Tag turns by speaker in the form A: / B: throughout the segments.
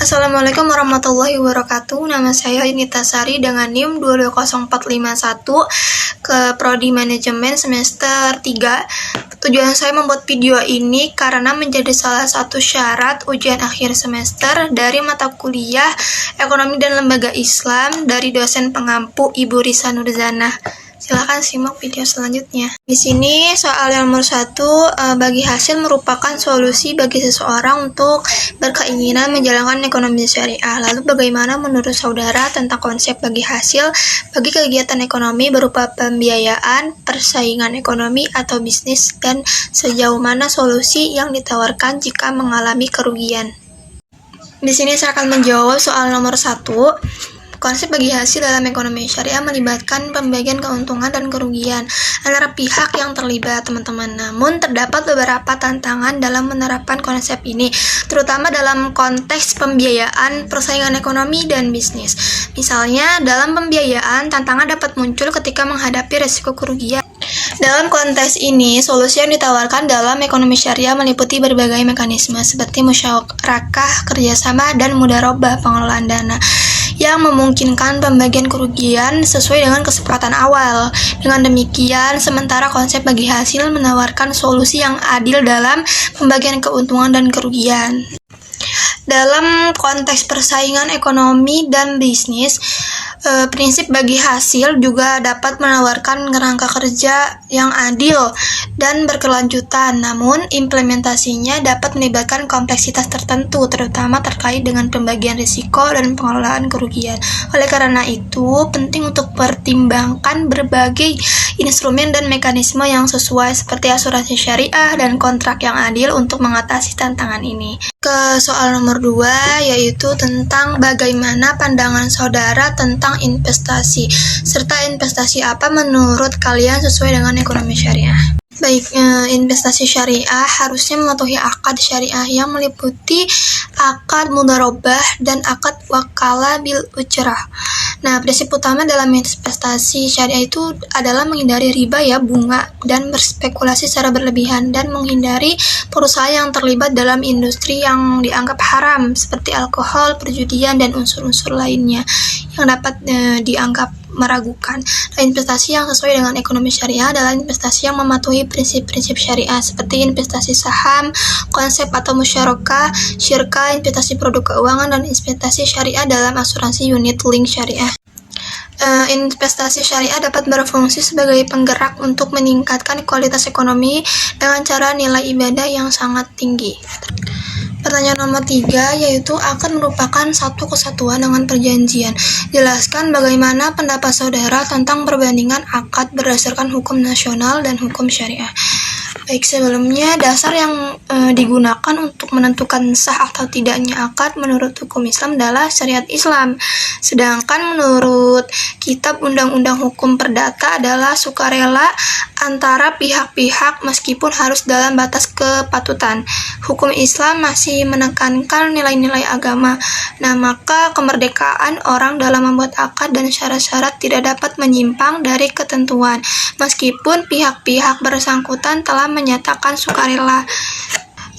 A: Assalamualaikum warahmatullahi wabarakatuh. Nama saya Yunita Sari dengan NIM 220451 ke Prodi Manajemen semester 3. Tujuan saya membuat video ini karena menjadi salah satu syarat ujian akhir semester dari mata kuliah Ekonomi dan Lembaga Islam dari dosen pengampu Ibu Risa Nurzana. Silahkan simak video selanjutnya. Di sini soal yang nomor 1, bagi hasil merupakan solusi bagi seseorang untuk berkeinginan menjalankan ekonomi syariah. Lalu bagaimana menurut saudara tentang konsep bagi hasil bagi kegiatan ekonomi berupa pembiayaan, persaingan ekonomi atau bisnis, dan sejauh mana solusi yang ditawarkan jika mengalami kerugian? Di sini saya akan menjawab soal nomor 1. Konsep bagi hasil dalam ekonomi syariah melibatkan pembagian keuntungan dan kerugian antara pihak yang terlibat, teman-teman. Namun, terdapat beberapa tantangan dalam menerapkan konsep ini, terutama dalam konteks pembiayaan, persaingan ekonomi, dan bisnis. Misalnya, dalam pembiayaan, tantangan dapat muncul ketika menghadapi risiko kerugian. Dalam konteks ini, solusi yang ditawarkan dalam ekonomi syariah meliputi berbagai mekanisme seperti musyarakah, kerjasama, dan mudharabah pengelolaan dana yang memungkinkan pembagian kerugian sesuai dengan kesepakatan awal. Dengan demikian, sementara konsep bagi hasil menawarkan solusi yang adil dalam pembagian keuntungan dan kerugian. Dalam konteks persaingan ekonomi dan bisnis, prinsip bagi hasil juga dapat menawarkan kerangka kerja yang adil dan berkelanjutan, namun implementasinya dapat melibatkan kompleksitas tertentu, terutama terkait dengan pembagian risiko dan pengelolaan kerugian. Oleh karena itu, penting untuk pertimbangkan berbagai instrumen dan mekanisme yang sesuai seperti asuransi syariah dan kontrak yang adil untuk mengatasi tantangan ini. Ke soal nomor 2, yaitu tentang bagaimana pandangan saudara tentang investasi, serta investasi apa menurut kalian sesuai dengan ekonomi syariah. Baik, investasi syariah harusnya mematuhi akad syariah yang meliputi akad mudharabah dan akad wakalah bil ujrah. Nah, prinsip utama dalam investasi syariah itu adalah menghindari riba bunga, dan berspekulasi secara berlebihan, dan menghindari perusahaan yang terlibat dalam industri yang dianggap haram seperti alkohol, perjudian, dan unsur-unsur lainnya yang dapat dianggap meragukan. Investasi yang sesuai dengan ekonomi syariah adalah investasi yang mematuhi prinsip-prinsip syariah seperti investasi saham, konsep atau musyarakah, syirkah, investasi produk keuangan, dan investasi syariah dalam asuransi unit link syariah. Investasi syariah dapat berfungsi sebagai penggerak untuk meningkatkan kualitas ekonomi dengan cara nilai ibadah yang sangat tinggi. Pertanyaan nomor 3, yaitu akad merupakan satu kesatuan dengan perjanjian. Jelaskan bagaimana pendapat saudara tentang perbandingan akad berdasarkan hukum nasional dan hukum syariah. Baik, sebelumnya dasar yang digunakan untuk menentukan sah atau tidaknya akad menurut hukum Islam adalah syariat Islam. Sedangkan menurut Kitab Undang-Undang Hukum Perdata adalah sukarela antara pihak-pihak meskipun harus dalam batas kepatutan. Hukum Islam masih menekankan nilai-nilai agama. Nah, maka kemerdekaan orang dalam membuat akad dan syarat-syarat tidak dapat menyimpang dari ketentuan, meskipun pihak-pihak bersangkutan telah menyatakan sukarela.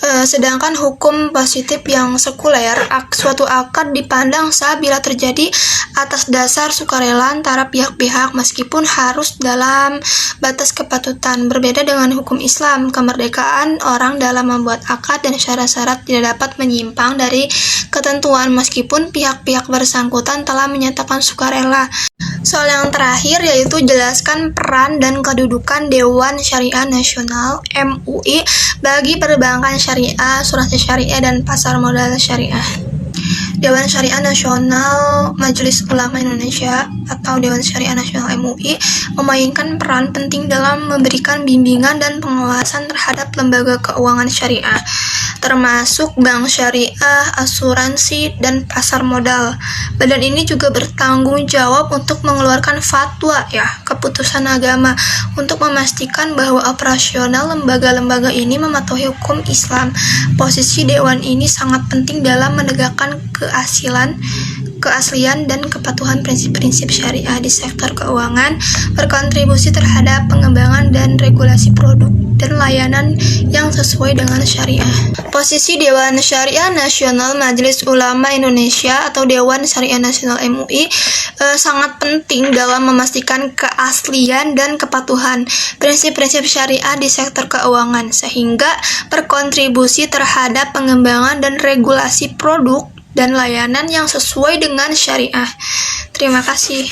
A: Sedangkan hukum positif yang sekuler, suatu akad dipandang sah bila terjadi atas dasar sukarela antara pihak-pihak meskipun harus dalam batas kepatutan. Berbeda dengan hukum Islam, kemerdekaan orang dalam membuat akad dan syarat-syarat tidak dapat menyimpang dari ketentuan meskipun pihak-pihak bersangkutan telah menyatakan sukarela. Soal yang terakhir, yaitu jelaskan peran dan kedudukan Dewan Syariah Nasional (MUI) bagi perbankan syariah, asuransi syariah, dan pasar modal syariah. Dewan Syariah Nasional Majelis Ulama Indonesia atau Dewan Syariah Nasional MUI memainkan peran penting dalam memberikan bimbingan dan pengawasan terhadap lembaga keuangan syariah, termasuk bank syariah, asuransi, dan pasar modal. Badan ini juga bertanggung jawab untuk mengeluarkan fatwa keputusan agama untuk memastikan bahwa operasional lembaga-lembaga ini mematuhi hukum Islam. Posisi dewan ini sangat penting dalam menegakkan keaslian dan kepatuhan prinsip-prinsip syariah di sektor keuangan, berkontribusi terhadap pengembangan dan regulasi produk dan layanan yang sesuai dengan syariah. Posisi Dewan Syariah Nasional Majelis Ulama Indonesia atau Dewan Syariah Nasional MUI sangat penting dalam memastikan keaslian dan kepatuhan prinsip-prinsip syariah di sektor keuangan, sehingga berkontribusi terhadap pengembangan dan regulasi produk dan layanan yang sesuai dengan syariah. Terima kasih.